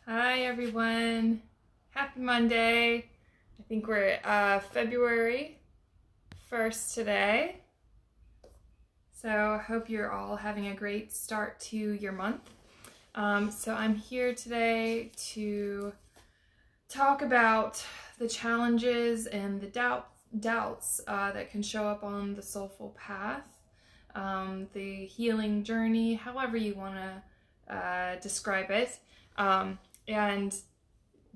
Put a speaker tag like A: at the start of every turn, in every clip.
A: Hi everyone. Happy Monday. I think we're February 1st today. So I hope you're all having a great start to your month. So I'm here today to talk about the challenges and the doubts that can show up on the soulful path, the healing journey, however you want to describe it. And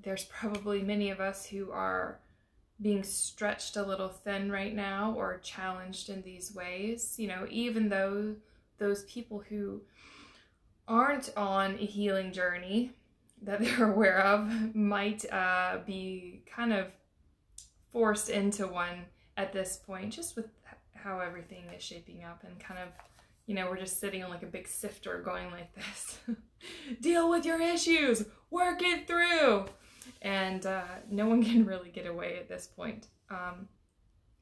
A: there's probably many of us who are being stretched a little thin right now or challenged in these ways. You know, even though those people who aren't on a healing journey that they're aware of might be kind of forced into one at this point, just with how everything is shaping up and kind of, you know, we're just sitting on like a big sifter going like this. Deal with your issues, work it through. And no one can really get away at this point.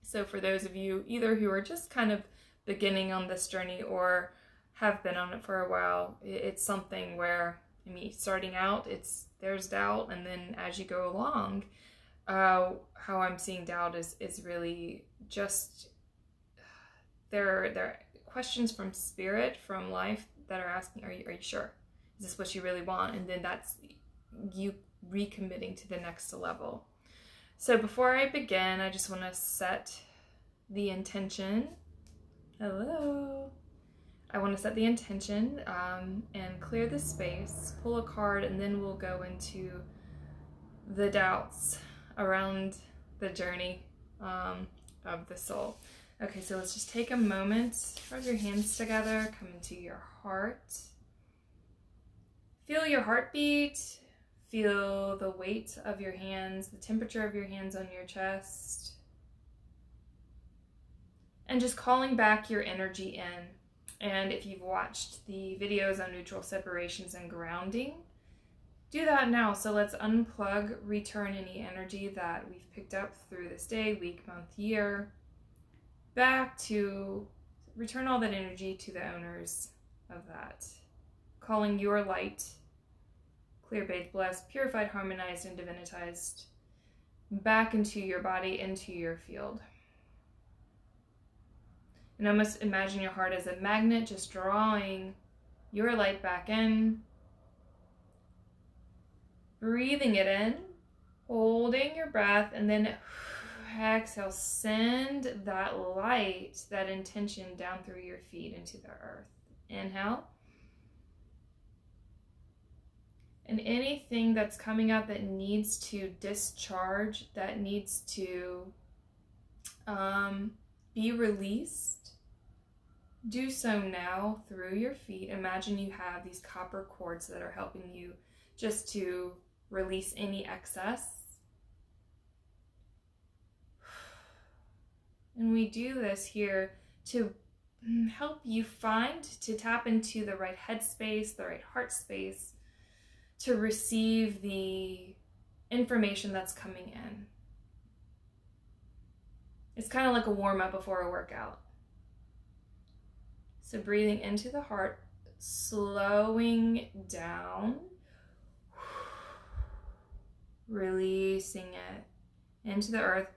A: So for those of you either who are just kind of beginning on this journey or have been on it for a while, it's something where, I mean, starting out, there's doubt, and then as you go along, how I'm seeing doubt is really just there are questions from spirit, from life, that are asking, are you sure? Is this what you really want? And then that's you recommitting to the next level. So before I begin, I just want to set the intention. Hello. I want to set the intention and clear the space, pull a card, and then we'll go into the doubts around the journey of the soul. Okay, so let's just take a moment, rub your hands together, come into your heart. Feel your heartbeat, feel the weight of your hands, the temperature of your hands on your chest. And just calling back your energy in. And if you've watched the videos on neutral separations and grounding, do that now. So let's unplug, return any energy that we've picked up through this day, week, month, year, back to return all that energy to the owners of that. Calling your light, clear, bathed, blessed, purified, harmonized, and divinitized, back into your body, into your field. And almost imagine your heart as a magnet, just drawing your light back in, breathing it in, holding your breath, and then exhale, send that light, that intention down through your feet into the earth. Inhale. And anything that's coming up that needs to discharge, that needs to be released, do so now through your feet. Imagine you have these copper cords that are helping you just to release any excess. And we do this here to help you to tap into the right headspace, the right heart space, to receive the information that's coming in. It's kind of like a warm-up before a workout. So breathing into the heart, slowing down, releasing it into the earth.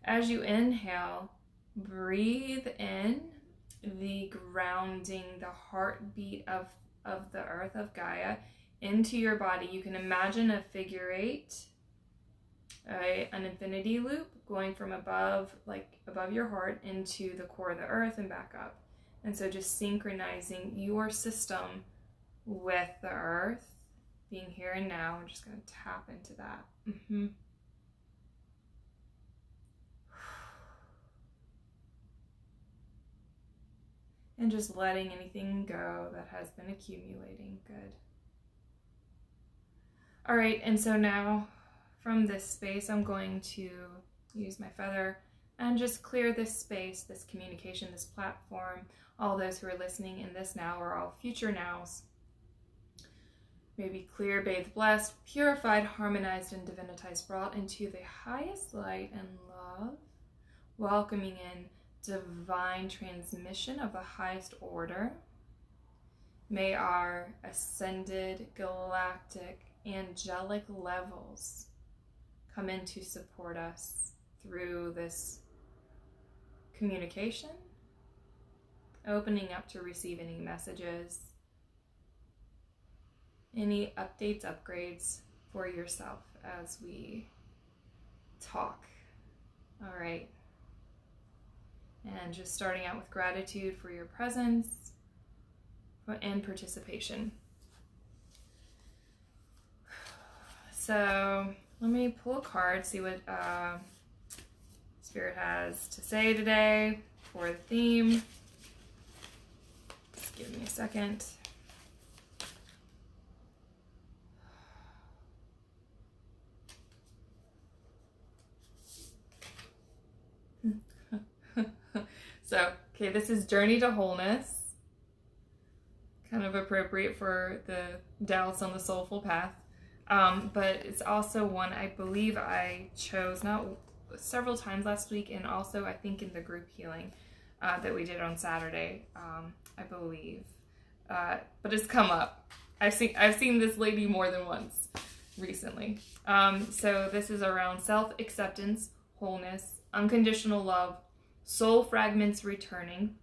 A: As you inhale, breathe in the grounding, the heartbeat of the earth, of Gaia, into your body. You can imagine a figure eight, an infinity loop going from above your heart into the core of the earth and back up. And so just synchronizing your system with the earth, being here and now. I'm just going to tap into that. And just letting anything go that has been accumulating. Good. All right, and so now from this space, I'm going to use my feather and just clear this space, this communication, this platform, all those who are listening in this now or all future nows. Maybe clear, bathed, blessed, purified, harmonized, and divinitized, brought into the highest light and love, welcoming in divine transmission of the highest order. May our ascended galactic angelic levels come in to support us through this communication, opening up to receive any messages, any updates, upgrades for yourself as we talk. All right. And just starting out with gratitude for your presence and participation. So let me pull a card, see what Spirit has to say today for the theme. Just give me a second. So, okay, this is Journey to Wholeness. Kind of appropriate for the doubts on the soulful path. But it's also one I believe I chose not several times last week, and also I think in the group healing that we did on Saturday, I believe. But it's come up. I've seen this lady more than once recently. So this is around self-acceptance, wholeness, unconditional love, soul fragments returning,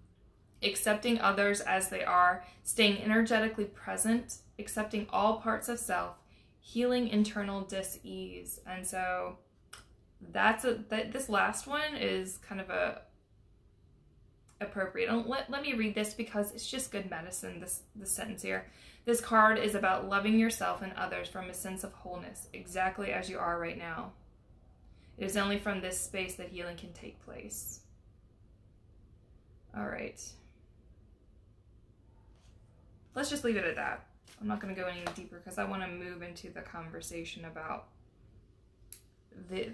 A: accepting others as they are, staying energetically present, accepting all parts of self, healing internal dis-ease. And so this last one is kind of appropriate. Let me read this because it's just good medicine, this sentence here. This card is about loving yourself and others from a sense of wholeness, exactly as you are right now. It is only from this space that healing can take place. All right. Let's just leave it at that. I'm not going to go any deeper because I want to move into the conversation about the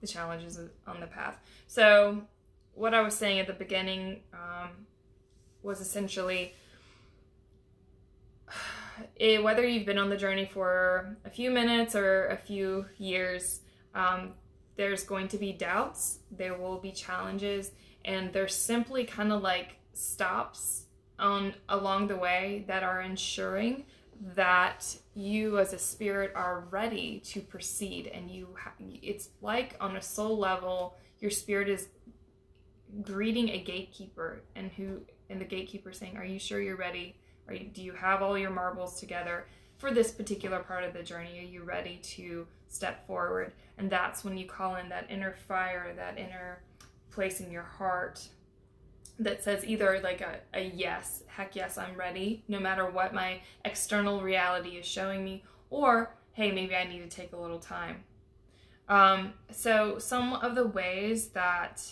A: challenges on the path. So what I was saying at the beginning was essentially whether you've been on the journey for a few minutes or a few years, there's going to be doubts, there will be challenges, and there's simply kind of like stops along the way that are ensuring that you as a spirit are ready to proceed. And it's like on a soul level, your spirit is greeting a gatekeeper, and the gatekeeper saying, are you sure you're ready? Do you have all your marbles together for this particular part of the journey? Are you ready to step forward? And that's when you call in that inner fire, that inner place in your heart that says either like a yes, heck yes, I'm ready, no matter what my external reality is showing me, or hey, maybe I need to take a little time. So some of the ways that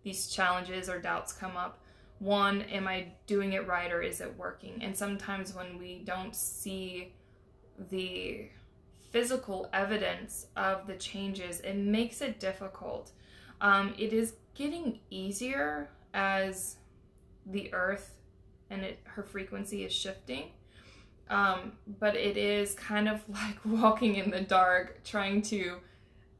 A: these challenges or doubts come up: one, am I doing it right or is it working? And sometimes when we don't see the physical evidence of the changes, it makes it difficult. It is getting easier as the earth and her frequency is shifting. But it is kind of like walking in the dark, trying to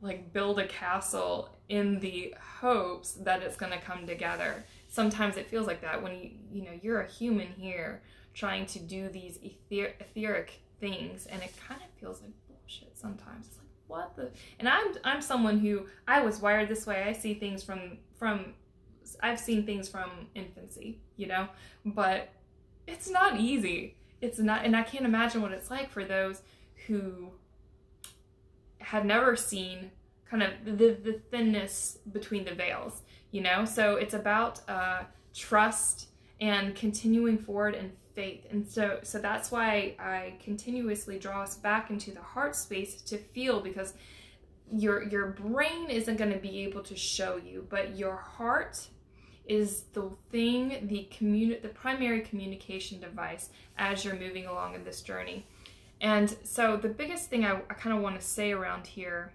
A: like build a castle in the hopes that it's going to come together. Sometimes it feels like that when you're a human here trying to do these etheric things, and it kind of feels like bullshit sometimes. It's like, what the? And I'm someone who, I was wired this way. I see things I've seen things from infancy, but it's not easy. It's not, and I can't imagine what it's like for those who have never seen kind of the thinness between the veils, So it's about trust and continuing forward in faith. And so that's why I continuously draw us back into the heart space to feel, because your brain isn't going to be able to show you, but your heart is the thing, the primary communication device as you're moving along in this journey. And so the biggest thing I kind of want to say around here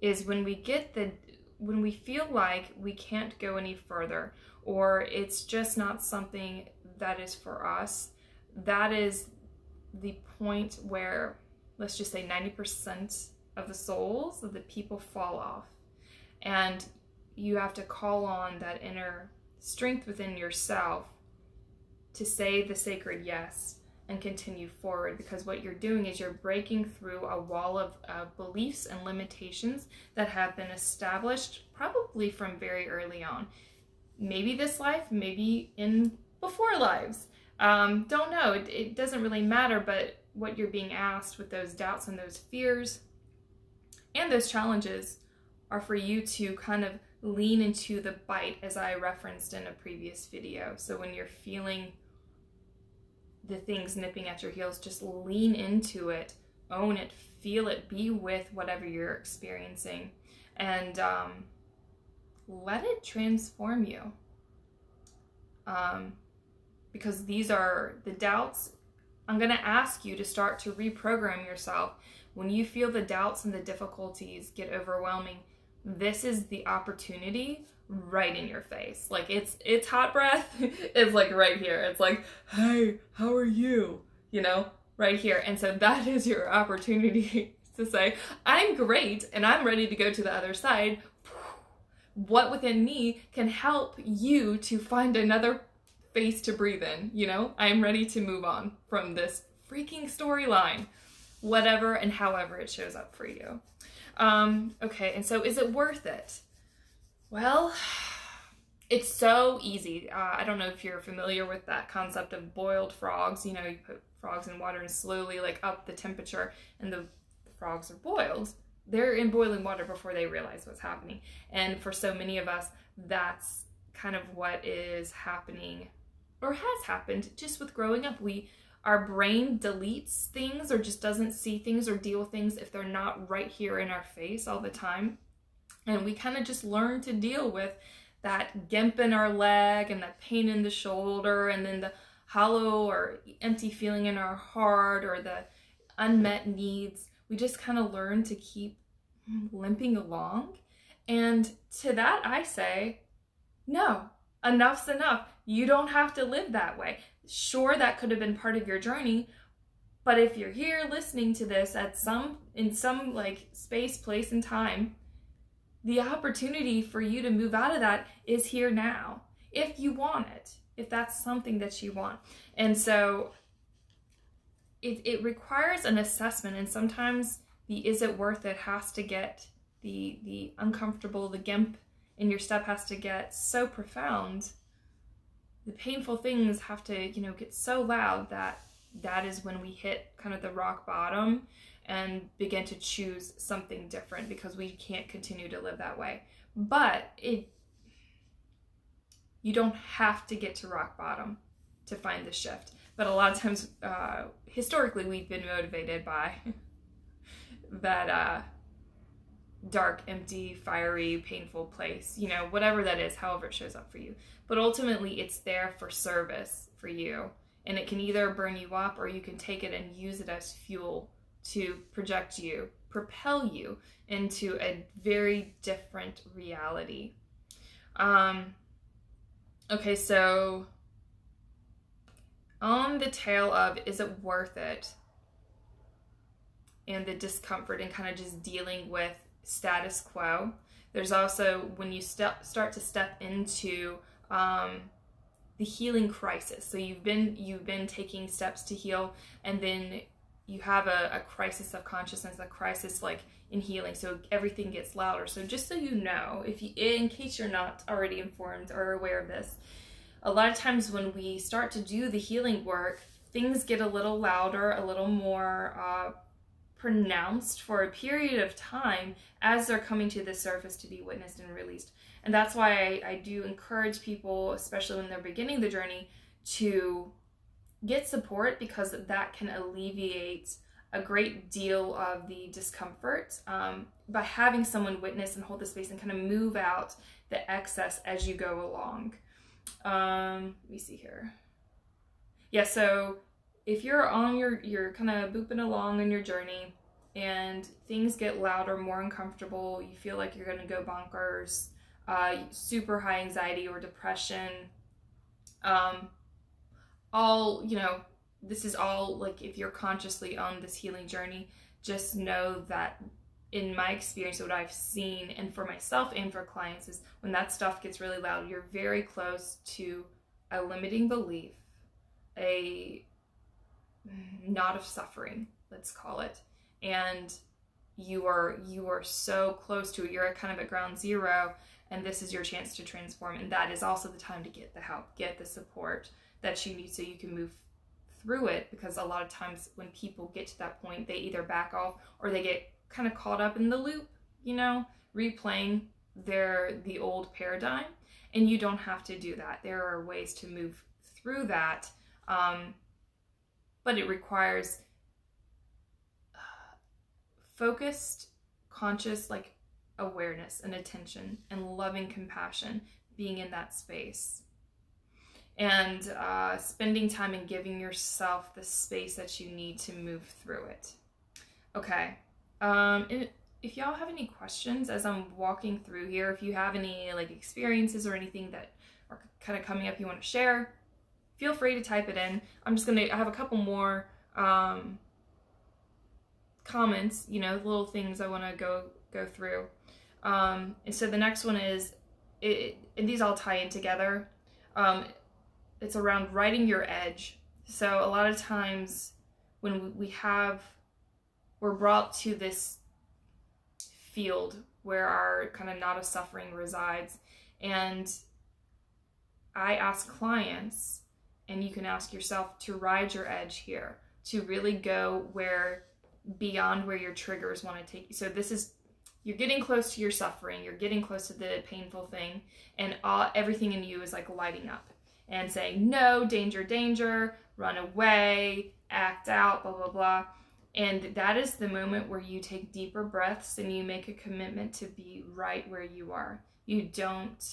A: is when we feel like we can't go any further, or it's just not something that is for us, that is the point where, let's just say 90% of the souls of the people fall off. And you have to call on that inner strength within yourself to say the sacred yes and continue forward, because what you're doing is you're breaking through a wall of beliefs and limitations that have been established probably from very early on. Maybe this life, maybe in before lives. Don't know. It doesn't really matter, but what you're being asked with those doubts and those fears and those challenges are for you to kind of lean into the bite, as I referenced in a previous video. So when you're feeling the things nipping at your heels, just lean into it, own it, feel it, be with whatever you're experiencing, and let it transform you. Because these are the doubts. I'm going to ask you to start to reprogram yourself. When you feel the doubts and the difficulties get overwhelming, this is the opportunity right in your face. Like it's hot breath. It's like right here. It's like, hey, how are you? You know, right here. And so that is your opportunity to say, I'm great and I'm ready to go to the other side. What within me can help you to find another face to breathe in? You know, I'm ready to move on from this freaking storyline, whatever and however it shows up for you. Okay, and so is it worth it? Well, it's so easy. I don't know if you're familiar with that concept of boiled frogs. You know, you put frogs in water and slowly like up the temperature, and the frogs are boiled. They're in boiling water before they realize what's happening. And for so many of us, that's kind of what is happening, or has happened, just with growing up. Our brain deletes things, or just doesn't see things or deal with things if they're not right here in our face all the time. And we kind of just learn to deal with that gimp in our leg and that pain in the shoulder, and then the hollow or empty feeling in our heart, or the unmet needs. We just kind of learn to keep limping along. And to that I say, no, enough's enough. You don't have to live that way. Sure, that could have been part of your journey, but if you're here listening to this in some like space, place, and time, the opportunity for you to move out of that is here now, if you want it, if that's something that you want. And so it requires an assessment, and sometimes the is it worth it has to get the uncomfortable, the gimp in your step has to get so profound. The painful things have to, get so loud that is when we hit kind of the rock bottom and begin to choose something different, because we can't continue to live that way. But you don't have to get to rock bottom to find the shift. But a lot of times, historically, we've been motivated by that dark, empty, fiery, painful place, whatever that is, however it shows up for you. But ultimately, it's there for service for you. And it can either burn you up, or you can take it and use it as fuel to project you, propel you into a very different reality. Okay, so on the tail of is it worth it, and the discomfort and kind of just dealing with status quo, there's also when you start to step into the healing crisis. So you've been taking steps to heal, and then you have a crisis of consciousness, a crisis like in healing. So everything gets louder. So just so you know, in case you're not already informed or aware of this, a lot of times when we start to do the healing work, things get a little louder, a little more pronounced for a period of time as they're coming to the surface to be witnessed and released. And that's why I do encourage people, especially when they're beginning the journey, to get support, because that can alleviate a great deal of the discomfort by having someone witness and hold the space and kind of move out the excess as you go along. Let me see here. Yeah, so if you're on you're kind of booping along in your journey and things get louder, more uncomfortable, you feel like you're going to go bonkers, super high anxiety or depression, this is all like, if you're consciously on this healing journey, just know that in my experience, what I've seen, and for myself and for clients, is when that stuff gets really loud, you're very close to a limiting belief, a knot of suffering, let's call it, and you are so close to it. You're kind of at ground zero, and this is your chance to transform. And that is also the time to get the help, get the support that you need so you can move through it. Because a lot of times when people get to that point, they either back off or they get kind of caught up in the loop, replaying the old paradigm. And you don't have to do that. There are ways to move through that, but it requires focused, conscious, awareness and attention and loving compassion, being in that space, and spending time and giving yourself the space that you need to move through it. Okay. If y'all have any questions as I'm walking through here, if you have any experiences or anything that are kind of coming up you want to share, feel free to type it in. I have a couple more comments, little things I want to go through. And so the next one is, and these all tie in together. It's around riding your edge. So a lot of times when we're brought to this field where our kind of knot of suffering resides, and I ask clients, and you can ask yourself, to ride your edge here, to really go beyond where your triggers want to take you. So you're getting close to your suffering, you're getting close to the painful thing, and everything in you is lighting up and saying, no, danger, danger, run away, act out, blah, blah, blah. And that is the moment where you take deeper breaths and you make a commitment to be right where you are. You don't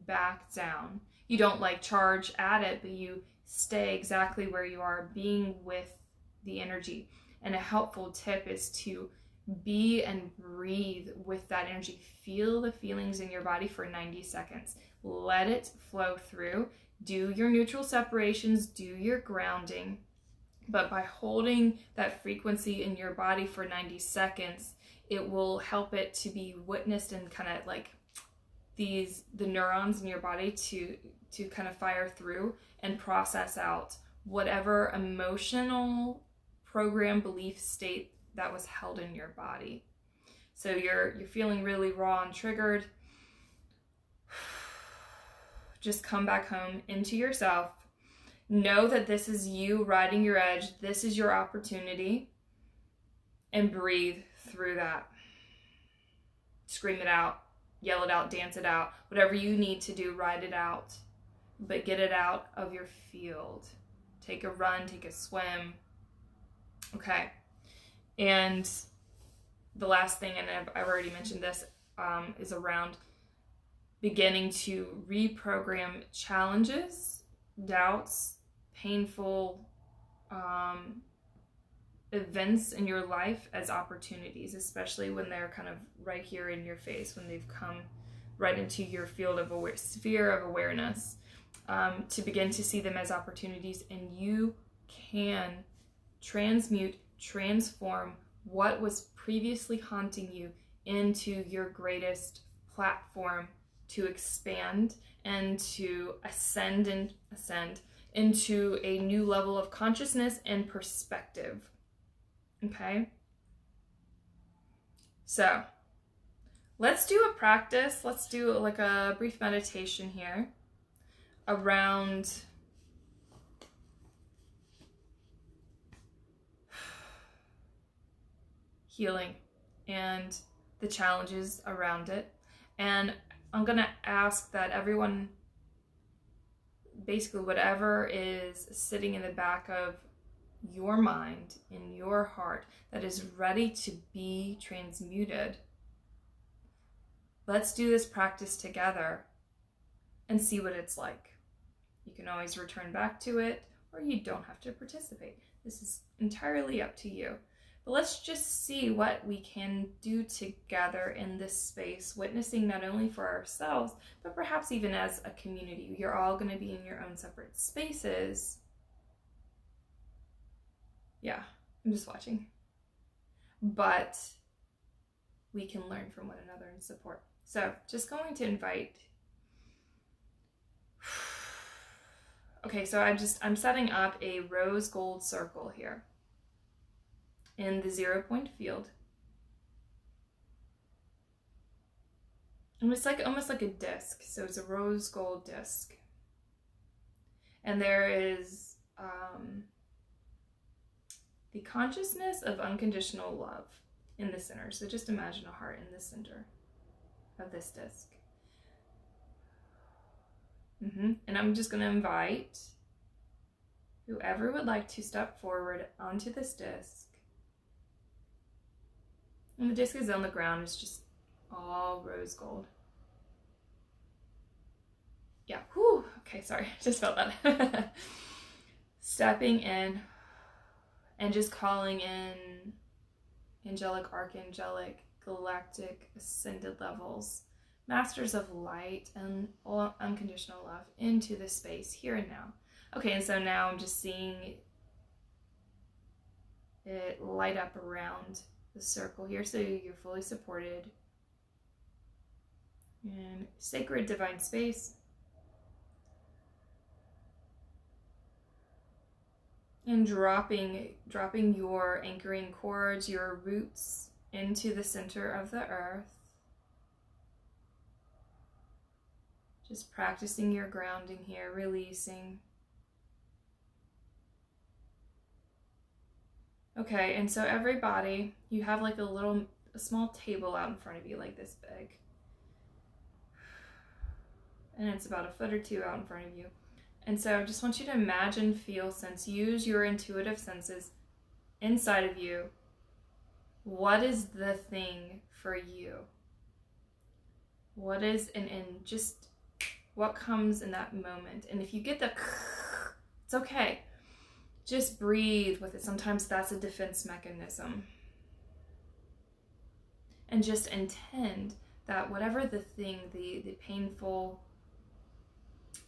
A: back down. You don't charge at it, but you stay exactly where you are, being with the energy. And a helpful tip is to be and breathe with that energy. Feel the feelings in your body for 90 seconds. Let it flow through. Do your neutral separations, do your grounding. But by holding that frequency in your body for 90 seconds, it will help it to be witnessed and kind of the neurons in your body to kind of fire through and process out whatever emotional program belief state that was held in your body. So you're feeling really raw and triggered. Just come back home into yourself. Know that this is you riding your edge. This is your opportunity. And breathe through that. Scream it out, yell it out, dance it out. Whatever you need to do, ride it out. But get it out of your field. Take a run, take a swim. Okay. And the last thing, and I've already mentioned this, is around beginning to reprogram challenges, doubts, painful events in your life as opportunities, especially when they're kind of right here in your face, when they've come right into your field of sphere of awareness, to begin to see them as opportunities. And you can transmute, transform what was previously haunting you into your greatest platform to expand and to ascend into a new level of consciousness and perspective. Okay? So, let's do a practice. Let's do a brief meditation here around healing and the challenges around it. And I'm going to ask that everyone, basically whatever is sitting in the back of your mind, in your heart, that is ready to be transmuted, let's do this practice together and see what it's like. You can always return back to it, or you don't have to participate. This is entirely up to you. But let's just see what we can do together in this space, witnessing not only for ourselves, but perhaps even as a community. You're all going to be in your own separate spaces. Yeah, I'm just watching. But we can learn from one another and support. So just going to invite Okay, so I'm setting up a rose gold circle here in the 0 point field. And it's like almost like a disc. So it's a rose gold disc. And there is the consciousness of unconditional love in the center. So just imagine a heart in the center of this disc. And I'm just going to invite whoever would like to step forward onto this disc. And the disc is on the ground. It's just all rose gold. Yeah. Whew. Okay, sorry. Just felt that. Stepping in and just calling in angelic, archangelic, galactic, ascended levels, masters of light and all unconditional love into this space here and now. Okay, and so now I'm just seeing it light up around the circle here, so you're fully supported in sacred divine space. And dropping your anchoring cords, your roots into the center of the earth. Just practicing your grounding here, releasing. Okay, and so everybody, you have like a small table out in front of you, like this big. And it's about a foot or two out in front of you. And so I just want you to imagine, feel, sense, use your intuitive senses inside of you. What is the thing for you? What is, and just what comes in that moment? And if you get the, it's okay. Just breathe with it. Sometimes that's a defense mechanism. And just intend that whatever the thing, the painful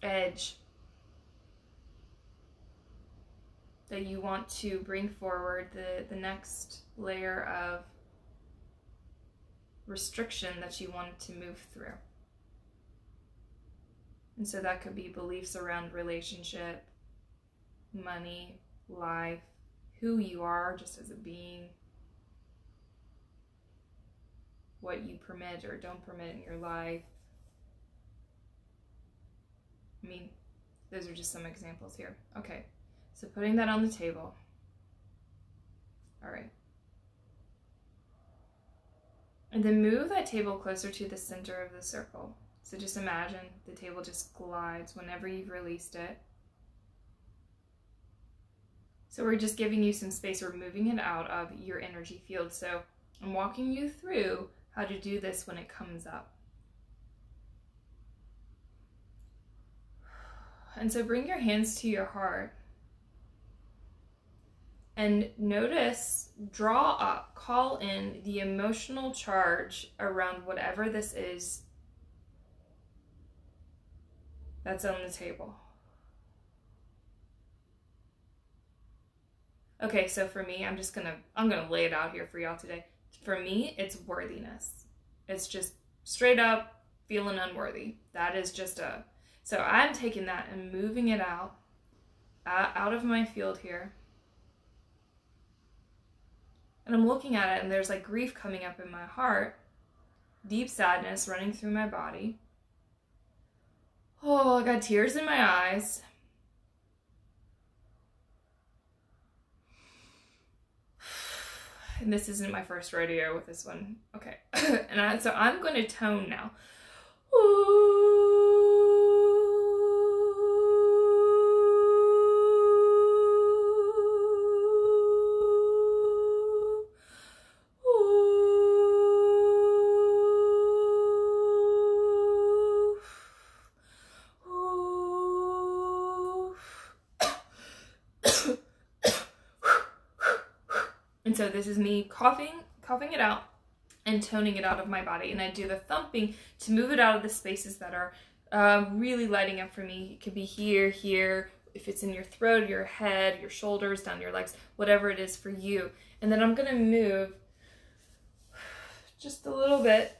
A: edge that you want to bring forward, the next layer of restriction that you want to move through. And so that could be beliefs around relationship, money, life, who you are just as a being, what you permit or don't permit in your life. I mean, those are just some examples here. Okay. So putting that on the table. All right. And then move that table closer to the center of the circle. So just imagine the table just glides whenever you've released it. So we're just giving you some space. We're moving it out of your energy field. So I'm walking you through how to do this when it comes up. And so bring your hands to your heart. And notice, draw up, call in the emotional charge around whatever this is that's on the table. Okay, so for me, I'm gonna lay it out here for y'all today. For me, it's worthiness. It's just straight up feeling unworthy. That is just so I'm taking that and moving it out of my field here. And I'm looking at it, and there's like grief coming up in my heart, deep sadness running through my body. Oh, I got tears in my eyes. And this isn't my first rodeo with this one. Okay. So I'm going to tone now. And so this is me coughing it out and toning it out of my body. And I do the thumping to move it out of the spaces that are really lighting up for me. It could be here, if it's in your throat, your head, your shoulders, down your legs, whatever it is for you. And then I'm going to move just a little bit.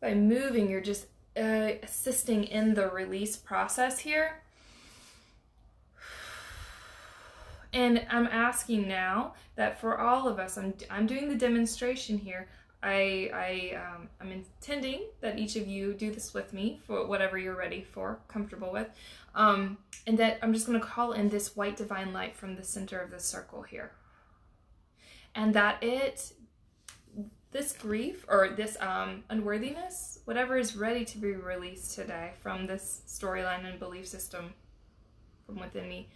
A: By moving, you're just assisting in the release process here. And I'm asking now that for all of us, I'm doing the demonstration here. I'm intending that each of you do this with me for whatever you're ready for, comfortable with. And that I'm just going to call in this white divine light from the center of the circle here. And that this grief or this unworthiness, whatever is ready to be released today from this storyline and belief system from within me,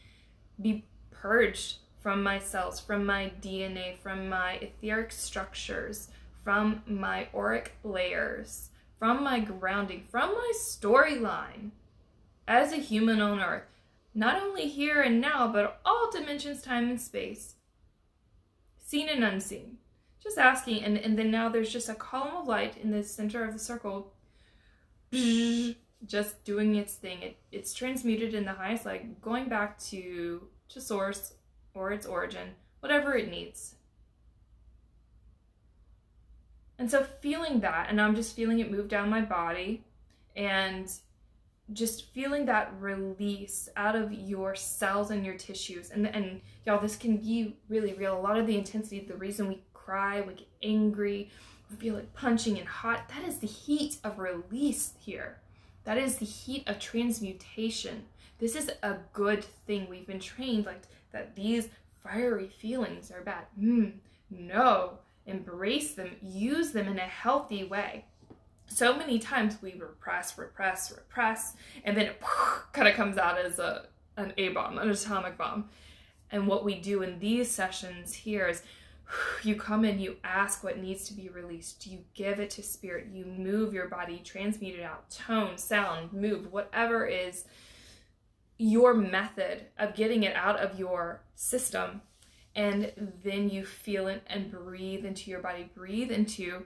A: be purged from my cells, from my DNA, from my etheric structures, from my auric layers, from my grounding, from my storyline as a human on earth, not only here and now, but all dimensions, time and space, seen and unseen. Just asking, and then now there's just a column of light in the center of the circle, just doing its thing. It's transmuted in the highest light, going back to source or its origin, whatever it needs. And so feeling that, and I'm just feeling it move down my body, and just feeling that release out of your cells and your tissues. And y'all, this can be really real. A lot of the intensity, the reason we cry, we get angry, we feel like punching and hot, that is the heat of release here. That is the heat of transmutation. This is a good thing. We've been trained like that these fiery feelings are bad. No, embrace them, use them in a healthy way. So many times we repress, and then it kind of comes out as an A-bomb, an atomic bomb. And what we do in these sessions here is you come in, you ask what needs to be released, you give it to spirit, you move your body, transmute it out, tone, sound, move, whatever is your method of getting it out of your system. And then you feel it and breathe into your body, breathe into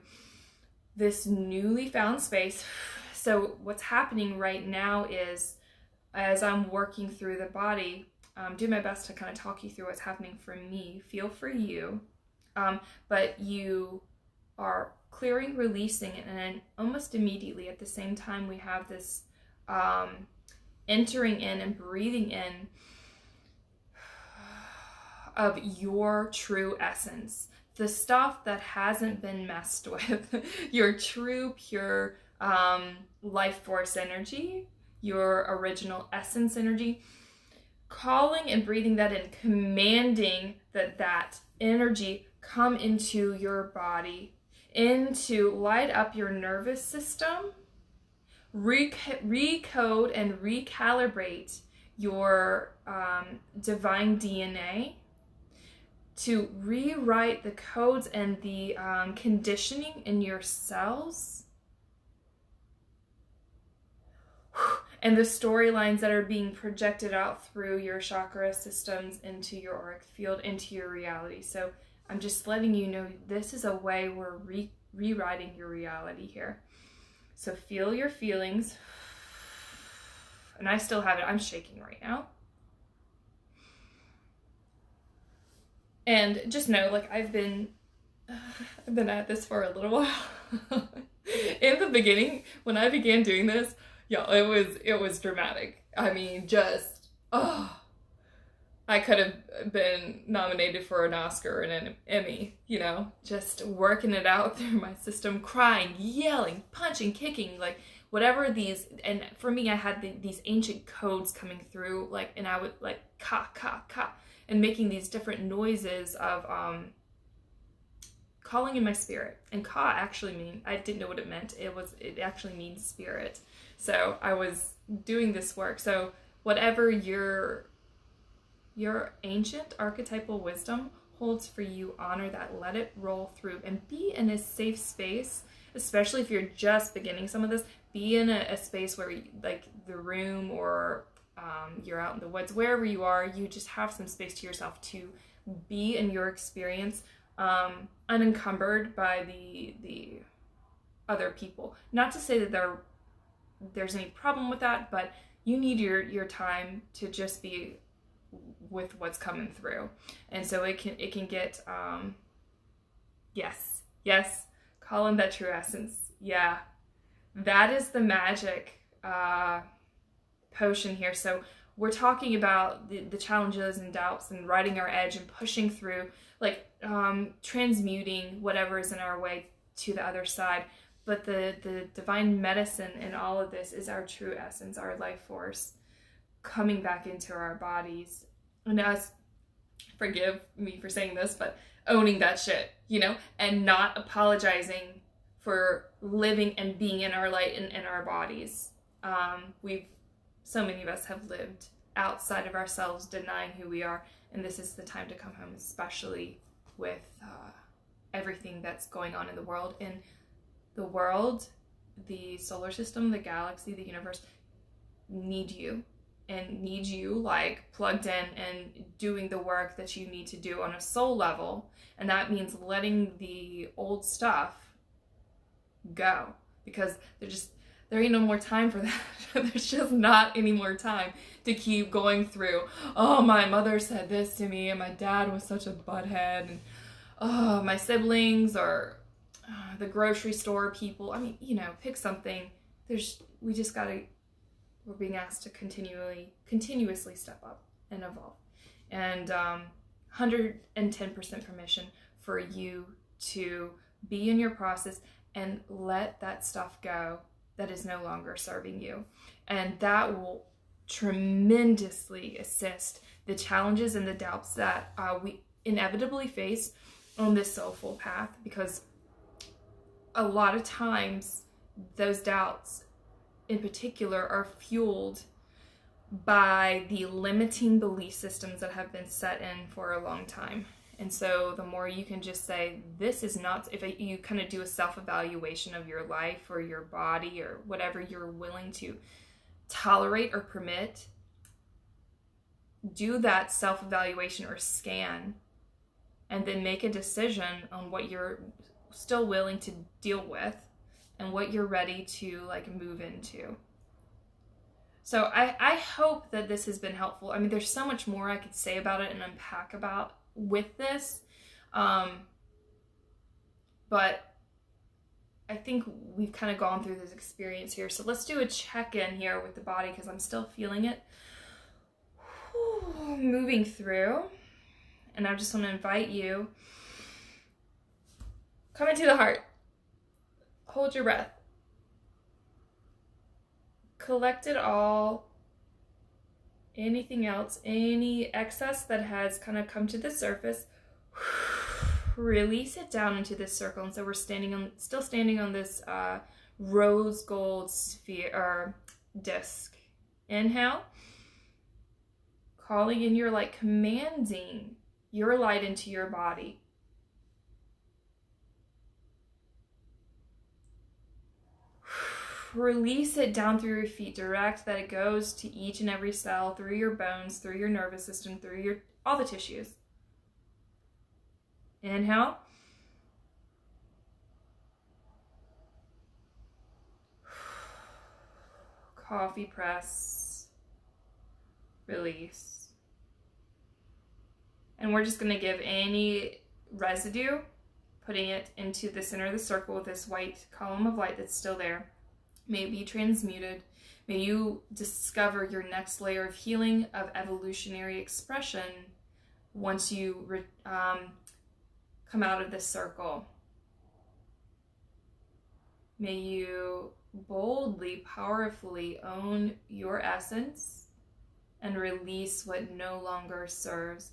A: this newly found space. So what's happening right now is, as I'm working through the body, do my best to kind of talk you through what's happening for me, feel for you, but you are clearing, releasing, and then almost immediately at the same time we have this entering in and breathing in of your true essence, the stuff that hasn't been messed with, your true, pure life force energy, your original essence energy, calling and breathing that in, commanding that energy come into your body, into light up your nervous system, recode and recalibrate your divine DNA, to rewrite the codes and the conditioning in your cells, and the storylines that are being projected out through your chakra systems into your auric field, into your reality. So I'm just letting you know this is a way we're rewriting your reality here. So feel your feelings. And I still have it. I'm shaking right now. And just know, like, I've been at this for a little while. In the beginning, when I began doing this, y'all, it was dramatic. I mean, just, I could have been nominated for an Oscar and an Emmy, you know, just working it out through my system, crying, yelling, punching, kicking, like whatever these, and for me, I had these ancient codes coming through, like, and I would like ka, ka, ka, and making these different noises of calling in my spirit. And ka actually I didn't know what it meant. It actually means spirit. So I was doing this work. So whatever your ancient archetypal wisdom holds for you, honor that, let it roll through, and be in a safe space, especially if you're just beginning some of this. Be in a space where, like, the room or you're out in the woods, wherever you are, you just have some space to yourself to be in your experience, unencumbered by the other people. Not to say that there's any problem with that, but you need your time to just be with what's coming through. And so it can get yes, call in that true essence. That is the magic potion here. So we're talking about the challenges and doubts and riding our edge and pushing through, like transmuting whatever is in our way to the other side. But the divine medicine in all of this is our true essence, our life force coming back into our bodies. And us, forgive me for saying this, but owning that shit, you know, and not apologizing for living and being in our light and in our bodies. So many of us have lived outside of ourselves, denying who we are, and this is the time to come home, especially with everything that's going on in the world. And the world, the solar system, the galaxy, the universe need you, and need you like plugged in and doing the work that you need to do on a soul level. And that means letting the old stuff go, because there ain't no more time for that. There's just not any more time to keep going through, oh, my mother said this to me, and my dad was such a butthead, and oh, my siblings, or the grocery store people. I mean, you know, pick something. We're being asked to continuously step up and evolve. And 110% permission for you to be in your process and let that stuff go that is no longer serving you. And that will tremendously assist the challenges and the doubts that we inevitably face on this soulful path, because a lot of times those doubts in particular are fueled by the limiting belief systems that have been set in for a long time. And so the more you can just say, this is not, if you kind of do a self-evaluation of your life or your body or whatever you're willing to tolerate or permit, do that self-evaluation or scan, and then make a decision on what you're still willing to deal with and what you're ready to like move into. So I hope that this has been helpful. I mean, there's so much more I could say about it and unpack about with this, but I think we've kind of gone through this experience here. So let's do a check-in here with the body, because I'm still feeling it. Moving through. And I just want to invite you, come into the heart. Hold your breath. Collect it all. Anything else, any excess that has kind of come to the surface, release it down into this circle. And so we're still standing on this rose gold sphere or disc. Inhale, calling in your light, commanding your light into your body. Release it down through your feet. Direct that it goes to each and every cell, through your bones, through your nervous system, through all the tissues. Inhale. Coffee press. Release. And we're just going to give any residue, putting it into the center of the circle with this white column of light that's still there. May it be transmuted. May you discover your next layer of healing, of evolutionary expression once you come out of this circle. May you boldly, powerfully own your essence and release what no longer serves,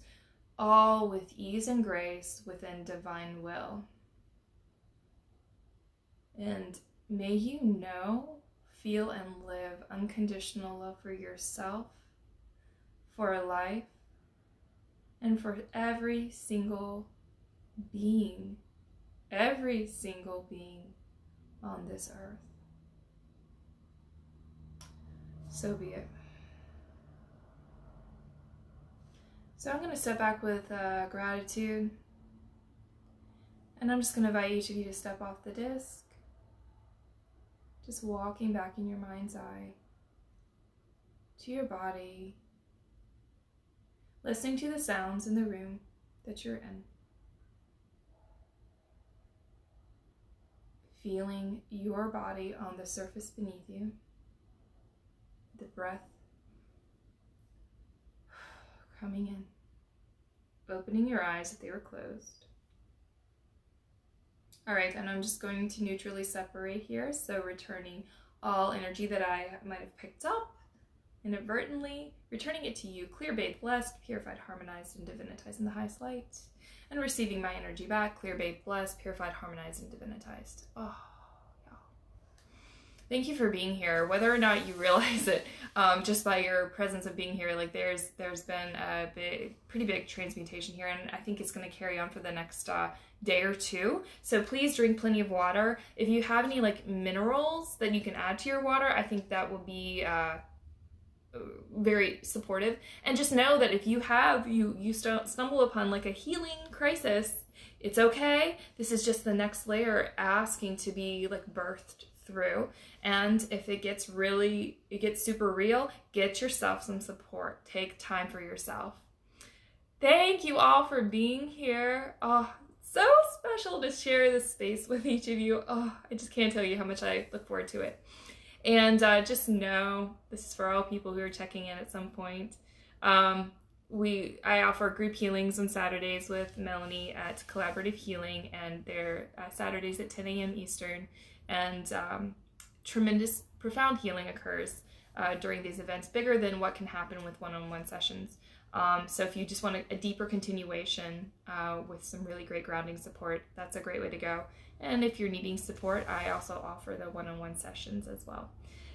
A: all with ease and grace within divine will. And may you know, feel, and live unconditional love for yourself, for life, and for every single being on this earth. So be it. So I'm going to step back with gratitude, and I'm just going to invite each of you to step off the disc. Just walking back in your mind's eye to your body, listening to the sounds in the room that you're in, feeling your body on the surface beneath you, the breath coming in. Opening your eyes if they were closed. All right, and I'm just going to neutrally separate here, so returning all energy that I might have picked up inadvertently, returning it to you, clear, bathed, blessed, purified, harmonized, and divinitized in the highest light, and receiving my energy back, clear, bathed, blessed, purified, harmonized, and divinitized. Oh, yeah. Thank you for being here, whether or not you realize it, just by your presence of being here. Like there's been a pretty big transmutation here, and I think it's going to carry on for the next day or two. So please drink plenty of water. If you have any like minerals that you can add to your water, I think that will be very supportive. And just know that if you stumble upon like a healing crisis, it's okay. This is just the next layer asking to be like birthed through. And if it gets super real, get yourself some support. Take time for yourself. Thank you all for being here. Oh, so special to share this space with each of you. Oh, I just can't tell you how much I look forward to it. And just know, this is for all people who are checking in at some point. I offer group healings on Saturdays with Melanie at Collaborative Healing, and they're Saturdays at 10 a.m. Eastern. And tremendous, profound healing occurs during these events, bigger than what can happen with one-on-one sessions. So if you just want a deeper continuation with some really great grounding support, that's a great way to go. And if you're needing support, I also offer the one-on-one sessions as well.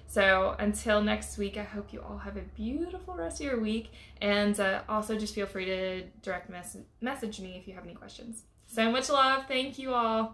A: So until next week, I hope you all have a beautiful rest of your week. And also just feel free to direct message me if you have any questions. So much love. Thank you all.